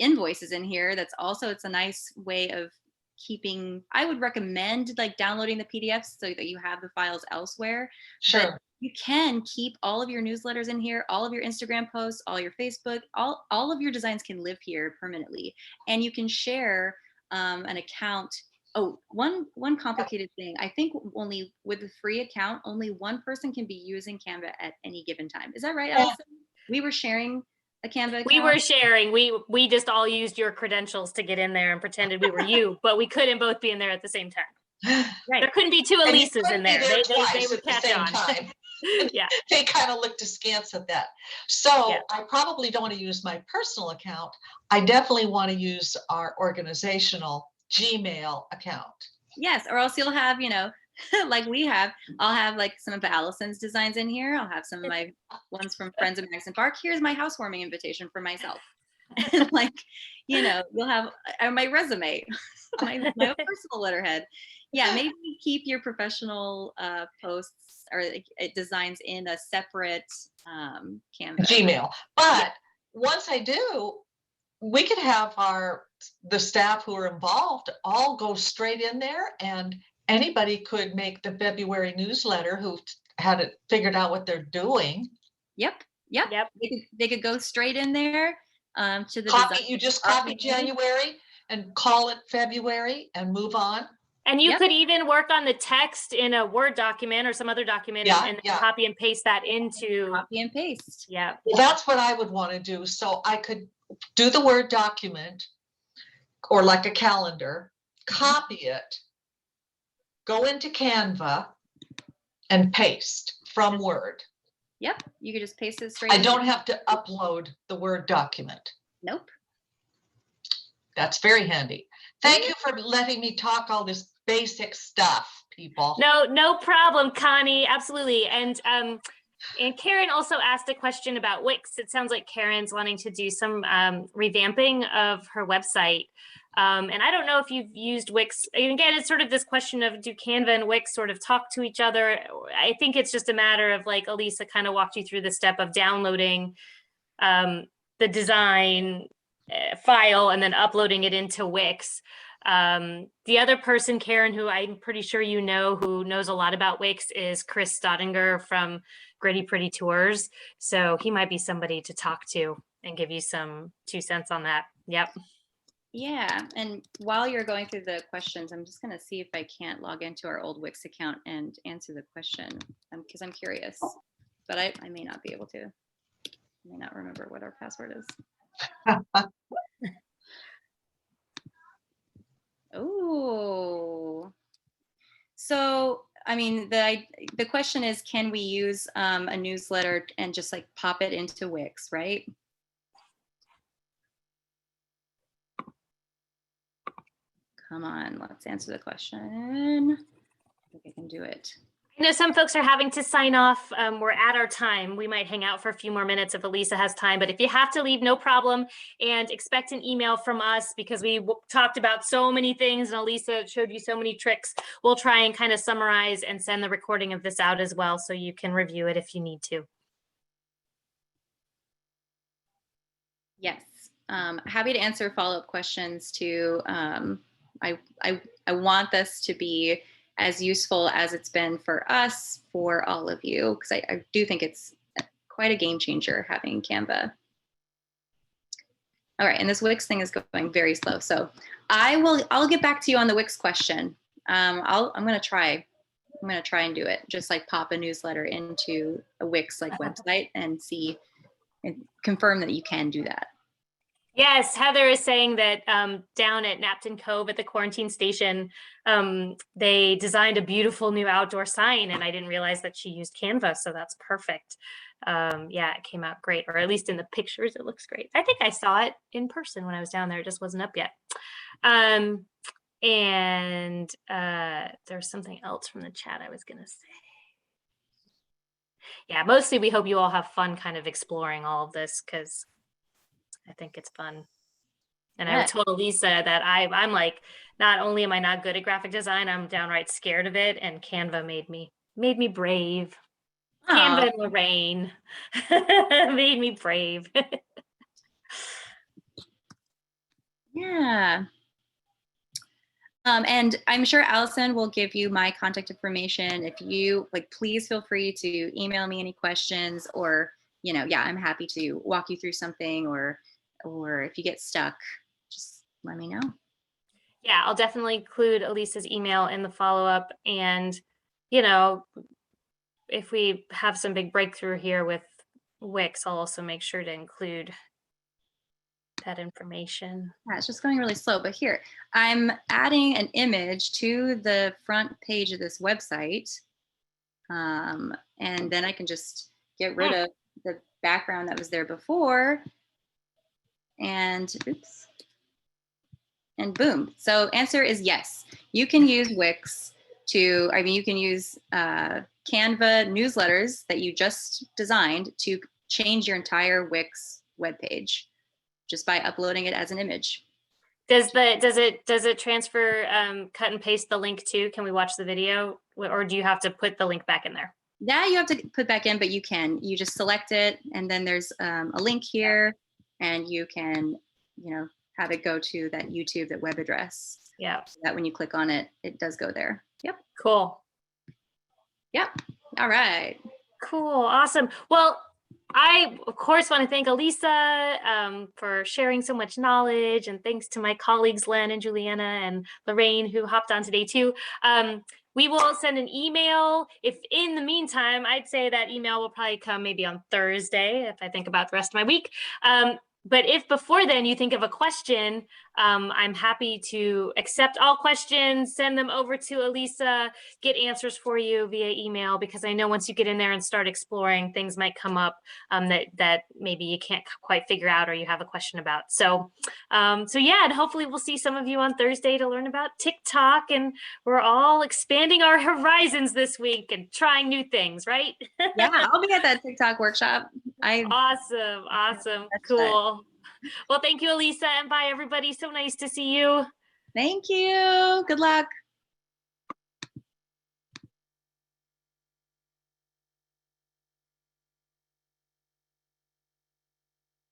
invoices in here. It's a nice way of keeping. I would recommend like downloading the PDFs so that you have the files elsewhere. Sure. But you can keep all of your newsletters in here, all of your Instagram posts, all your Facebook, all of your designs can live here permanently. And you can share an account. Oh, one complicated thing. I think only with a free account, only one person can be using Canva at any given time. Is that right, Allison? We were sharing a Canva account. We were sharing. We just all used your credentials to get in there and pretended we were you, but we couldn't both be in there at the same time. Right. There couldn't be 2 Elises in there. They would catch on. Time. Yeah. They kind of looked askance at that. So Yeah. I probably don't want to use my personal account. I definitely want to use our organizational Gmail account. Yes, or else you'll have, like we have, I'll have like some of Allison's designs in here. I'll have some of my ones from Friends of Madison Park. Here's my housewarming invitation for myself. And like, you'll have my resume, my personal letterhead. Yeah, maybe keep your professional posts or designs in a separate Canva. Gmail. But once I do, we could have the staff who are involved all go straight in there, and anybody could make the February newsletter who had it figured out what they're doing. Yep. They could go straight in there to the copy. design. You just copy January and call it February and move on. And you could even work on the text in a Word document or some other document and copy and paste that into. Copy and paste. Yeah. Well, that's what I would want to do. So I could do the Word document or like a calendar, copy it, go into Canva and paste from Word. Yep. You could just paste it straight. I don't have to upload the Word document. Nope. That's very handy. Thank you for letting me talk all this basic stuff, people. No problem, Connie. Absolutely. And Karen also asked a question about Wix. It sounds like Karen's wanting to do some revamping of her website. And I don't know if you've used Wix. And again, it's sort of this question of, do Canva and Wix sort of talk to each other? I think it's just a matter of, like Elisa kind of walked you through the step of downloading the design file and then uploading it into Wix. The other person, Karen, who I'm pretty sure who knows a lot about Wix, is Chris Staudinger from Gritty Pretty Tours. So he might be somebody to talk to and give you some 2 cents on that. Yep. Yeah, and while you're going through the questions, I'm just going to see if I can't log into our old Wix account and answer the question, because I'm curious, but I may not be able to. I may not remember what our password is. Oh, so I mean, the question is, can we use a newsletter and just like pop it into Wix, right? Come on, let's answer the question. I think I can do it. I know some folks are having to sign off. We're at our time. We might hang out for a few more minutes if Elisa has time, but if you have to leave, no problem. And expect an email from us, because we talked about so many things and Elisa showed you so many tricks. We'll try and kind of summarize and send the recording of this out as well, so you can review it if you need to. Yes. Happy to answer follow-up questions too. I want this to be as useful as it's been for us, for all of you, because I do think it's quite a game changer having Canva. All right, and this Wix thing is going very slow. So I'll get back to you on the Wix question. I'm gonna try and do it. Just like pop a newsletter into a Wix like website and see and confirm that you can do that. Yes, Heather is saying that down at Napton Cove at the quarantine station, they designed a beautiful new outdoor sign, and I didn't realize that she used Canva, so that's perfect. Yeah, it came out great, or at least in the pictures, it looks great. I think I saw it in person when I was down there. It just wasn't up yet. And there's something else from the chat I was gonna say. Yeah, mostly we hope you all have fun kind of exploring all of this, because I think it's fun. And I told Lisa that I'm like, not only am I not good at graphic design, I'm downright scared of it. And Canva made me brave. Canva and Lorraine made me brave. Yeah. And I'm sure Allison will give you my contact information. If you like, please feel free to email me any questions, or, yeah, I'm happy to walk you through something, or if you get stuck, just let me know. Yeah, I'll definitely include Elisa's email in the follow-up. And, if we have some big breakthrough here with Wix, I'll also make sure to include that information. Yeah, it's just going really slow, but here, I'm adding an image to the front page of this website. And then I can just get rid of the background that was there before. And oops. And boom. So answer is yes. You can use Wix you can use Canva newsletters that you just designed to change your entire Wix webpage just by uploading it as an image. Does it transfer, cut and paste the link too? Can we watch the video, or do you have to put the link back in there? Yeah, you have to put back in, but you just select it, and then there's a link here, and you can, have it go to that YouTube, that web address. Yeah. So that when you click on it, it does go there. Yep. Cool. Yep. All right. Cool. Awesome. Well, I, of course, want to thank Elisa for sharing so much knowledge, and thanks to my colleagues, Len and Juliana and Lorraine, who hopped on today too. We will send an email. If in the meantime, I'd say that email will probably come maybe on Thursday, if I think about the rest of my week. But if before then you think of a question, I'm happy to accept all questions, send them over to Elisa, get answers for you via email, because I know once you get in there and start exploring, things might come up that maybe you can't quite figure out, or you have a question about. So yeah, and hopefully we'll see some of you on Thursday to learn about TikTok, and we're all expanding our horizons this week and trying new things, right? Yeah, I'll be at that TikTok workshop. Awesome. Cool. Well, thank you, Elisa, and bye, everybody. So nice to see you. Thank you. Good luck.